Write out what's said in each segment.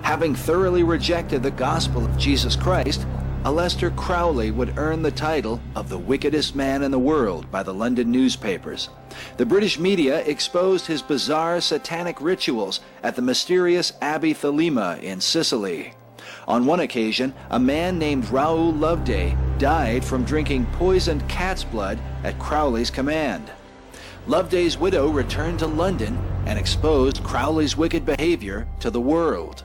Having thoroughly rejected the gospel of Jesus Christ, Aleister Crowley would earn the title of the wickedest man in the world by the London newspapers. The British media exposed his bizarre satanic rituals at the mysterious Abbey Thelema in Sicily. On one occasion, a man named Raoul Loveday died from drinking poisoned cat's blood at Crowley's command. Loveday's widow returned to London and exposed Crowley's wicked behavior to the world.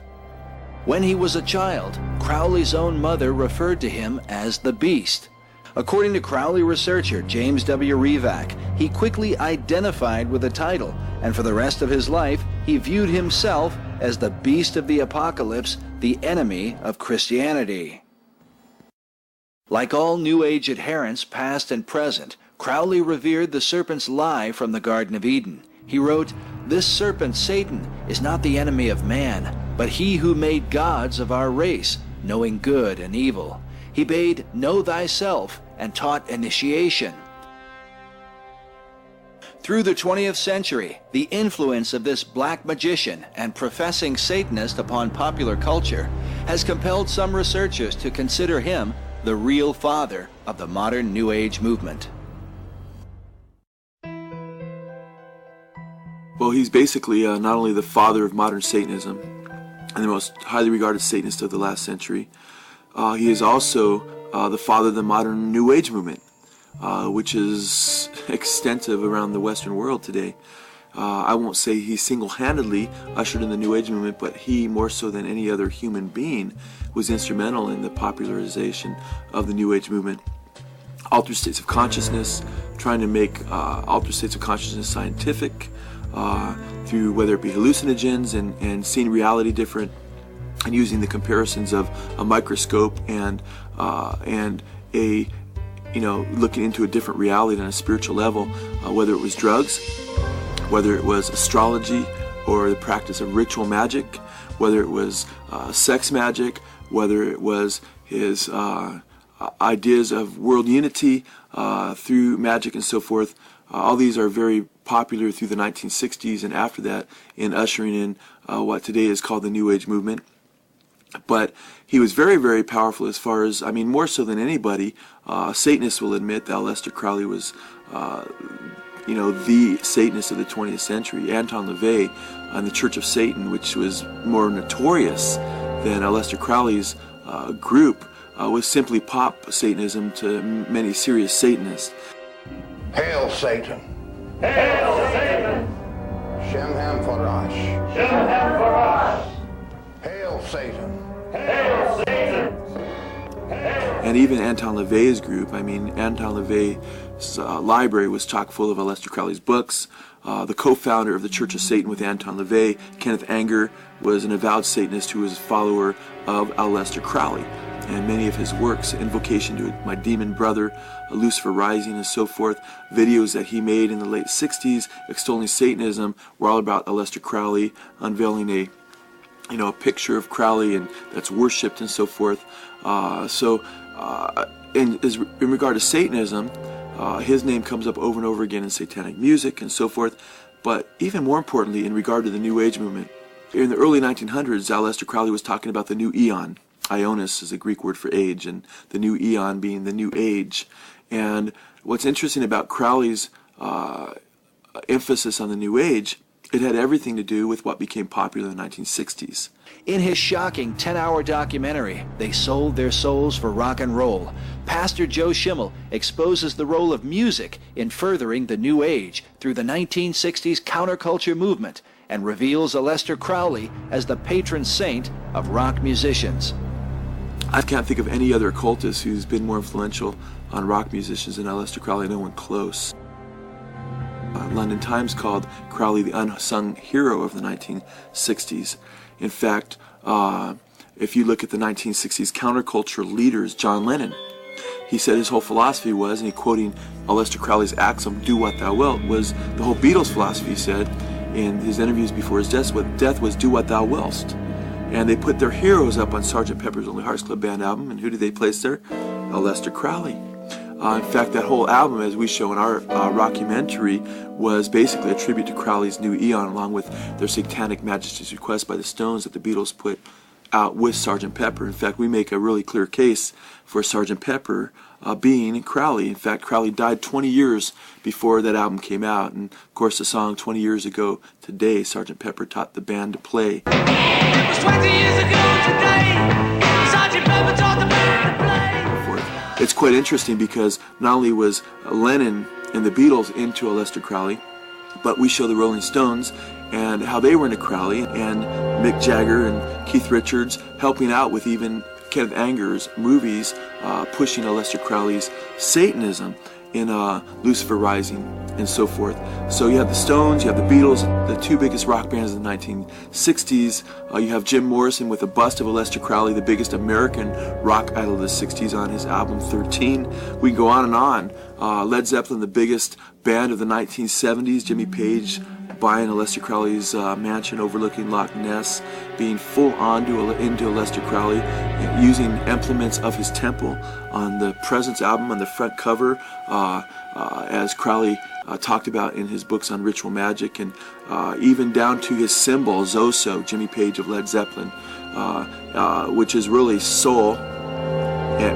When he was a child, Crowley's own mother referred to him as the Beast. According to Crowley researcher James W. Revac, he quickly identified with the title, and for the rest of his life, he viewed himself as the Beast of the Apocalypse, the enemy of Christianity. Like all New Age adherents, past and present, Crowley revered the serpent's lie from the Garden of Eden. He wrote, "This serpent, Satan, is not the enemy of man, but he who made gods of our race, knowing good and evil. He bade know thyself and taught initiation." Through the 20th century, the influence of this black magician and professing Satanist upon popular culture has compelled some researchers to consider him the real father of the modern New Age movement. Well, he's basically not only the father of modern Satanism and the most highly regarded Satanist of the last century, he is also the father of the modern New Age movement, which is extensive around the Western world today. I won't say he single-handedly ushered in the New Age movement, but he, more so than any other human being, was instrumental in the popularization of the New Age movement. Altered states of consciousness, trying to make altered states of consciousness scientific, through whether it be hallucinogens and seeing reality different, and using the comparisons of a microscope and a looking into a different reality on a spiritual level, whether it was drugs, whether it was astrology or the practice of ritual magic, whether it was sex magic, whether it was his ideas of world unity through magic and so forth. All these are very popular through the 1960s and after that in ushering in what today is called the New Age movement. But he was very, very powerful as far as, more so than anybody. Satanists will admit that Aleister Crowley was, the Satanist of the 20th century. Anton LaVey and the Church of Satan, which was more notorious than Aleister Crowley's group, was simply pop Satanism to many serious Satanists. Hail Satan! Hail Satan! Shemham Farash! Shemham Farash! Hail Satan! Hail Satan! And even Anton LaVey's group, Anton LaVey's library was chock full of Aleister Crowley's books. The co-founder of the Church of Satan with Anton LaVey, Kenneth Anger, was an avowed Satanist who was a follower of Aleister Crowley. And many of his works, Invocation to My Demon Brother, Lucifer Rising, and so forth, videos that he made in the late 60s extolling Satanism, were all about Aleister Crowley, unveiling a picture of Crowley and that's worshipped and so forth. In regard to Satanism, his name comes up over and over again in satanic music and so forth. But even more importantly, in regard to the New Age movement, in the early 1900s, Aleister Crowley was talking about the new eon. Ionis is a Greek word for age, and the new eon being the new age. And what's interesting about Crowley's emphasis on the new age, it had everything to do with what became popular in the 1960s. In his shocking 10-hour documentary, They Sold Their Souls for Rock and Roll, Pastor Joe Schimmel exposes the role of music in furthering the New Age through the 1960s counterculture movement and reveals Aleister Crowley as the patron saint of rock musicians. I can't think of any other occultist who's been more influential on rock musicians than Aleister Crowley, no one close. London Times called Crowley the unsung hero of the 1960s. In fact, if you look at the 1960s counterculture leaders, John Lennon, he said his whole philosophy was, and he quoting Aleister Crowley's axiom, "Do what thou wilt," was the whole Beatles philosophy, he said in his interviews before his death was, "Do what thou wilt." And they put their heroes up on Sgt. Pepper's Lonely Hearts Club Band album, and who did they place there? Aleister Crowley. In fact, that whole album, as we show in our rockumentary, was basically a tribute to Crowley's New Eon, along with their Satanic Majesty's Request by the Stones that the Beatles put out with Sgt. Pepper. In fact, we make a really clear case for Sgt. Pepper being Crowley. In fact, Crowley died 20 years before that album came out. And of course, the song 20 years ago today, Sgt. Pepper taught the band to play. It was 20 years ago today, Sgt. Pepper taught the band to play. It's quite interesting because not only was Lennon and the Beatles into Aleister Crowley, but we show the Rolling Stones and how they were into Crowley, and Mick Jagger and Keith Richards helping out with even Kenneth Anger's movies, pushing Aleister Crowley's Satanism in Lucifer Rising and so forth. So you have the Stones, you have the Beatles, the two biggest rock bands in the 1960s. You have Jim Morrison with a bust of Aleister Crowley, the biggest American rock idol of the 60s, on his album 13. We can go on and on. Led Zeppelin, the biggest band of the 1970s, Jimmy Page buying Aleister Crowley's mansion overlooking Loch Ness, being full on into Aleister Crowley, using implements of his temple on the Presence album on the front cover, as Crowley talked about in his books on ritual magic, and even down to his symbol, Zoso, Jimmy Page of Led Zeppelin, which is really soul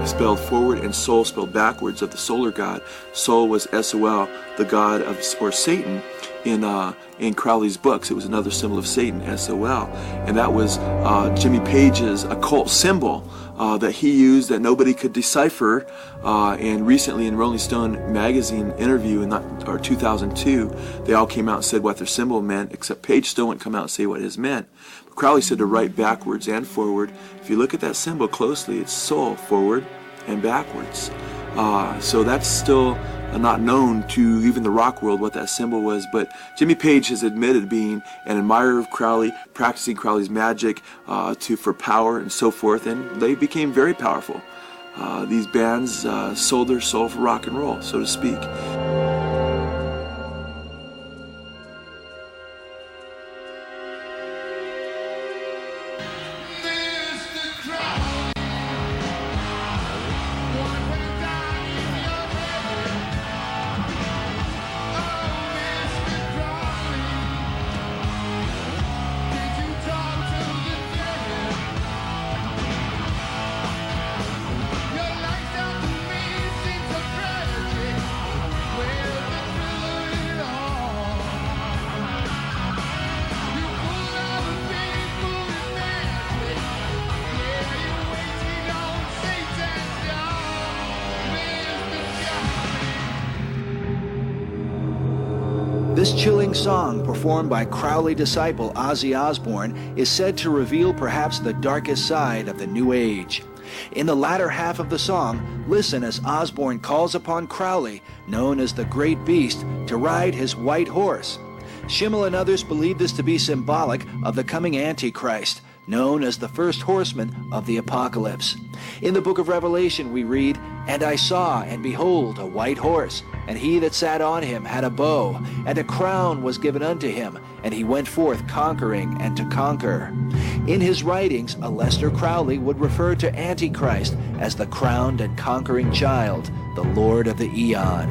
spelled forward and soul spelled backwards, of the solar god. Soul was S-O-L, the god of, or Satan, in Crowley's books. It was another symbol of Satan, S-O-L, and that was Jimmy Page's occult symbol that he used that nobody could decipher. And recently in Rolling Stone magazine interview in 2002, they all came out and said what their symbol meant, except Page still wouldn't come out and say what his meant. But Crowley said to write backwards and forward. If you look at that symbol closely, it's soul, forward and backwards. So that's still not known to even the rock world what that symbol was, but Jimmy Page has admitted being an admirer of Crowley, practicing Crowley's magic for power and so forth, and they became very powerful. These bands sold their soul for rock and roll, so to speak. This chilling song, performed by Crowley disciple Ozzy Osbourne, is said to reveal perhaps the darkest side of the New Age. In the latter half of the song, listen as Osbourne calls upon Crowley, known as the Great Beast, to ride his white horse. Schimmel and others believe this to be symbolic of the coming Antichrist, known as the first horseman of the apocalypse. In the book of Revelation we read, "And I saw, and behold, a white horse, and he that sat on him had a bow, and a crown was given unto him, and he went forth conquering and to conquer." In his writings, Aleister Crowley would refer to Antichrist as the crowned and conquering child, the Lord of the Eon.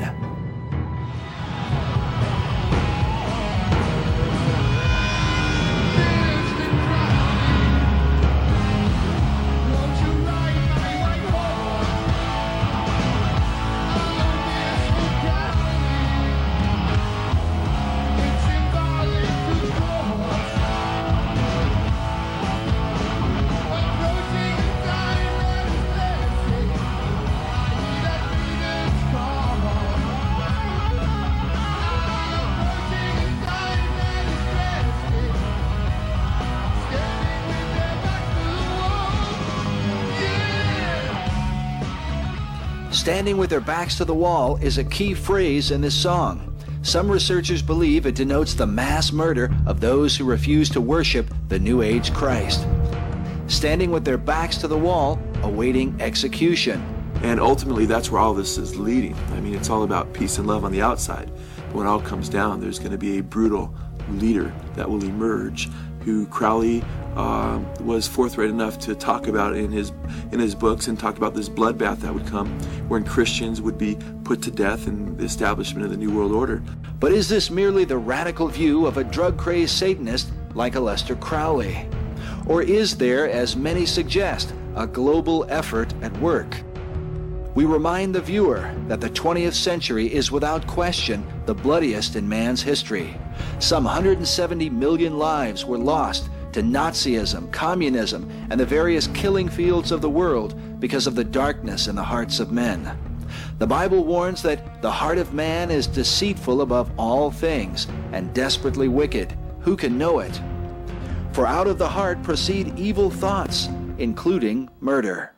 Standing with their backs to the wall is a key phrase in this song. Some researchers believe it denotes the mass murder of those who refuse to worship the New Age Christ. Standing with their backs to the wall, awaiting execution. And ultimately, that's where all this is leading. I mean, it's all about peace and love on the outside. But when it all comes down, there's going to be a brutal leader that will emerge, who Crowley was forthright enough to talk about in his books, and talked about this bloodbath that would come, wherein Christians would be put to death in the establishment of the New World Order. But is this merely the radical view of a drug-crazed Satanist like Aleister Crowley? Or is there, as many suggest, a global effort at work? We remind the viewer that the 20th century is without question the bloodiest in man's history. Some 170 million lives were lost to Nazism, communism, and the various killing fields of the world because of the darkness in the hearts of men. The Bible warns that the heart of man is deceitful above all things and desperately wicked. Who can know it? For out of the heart proceed evil thoughts, including murder.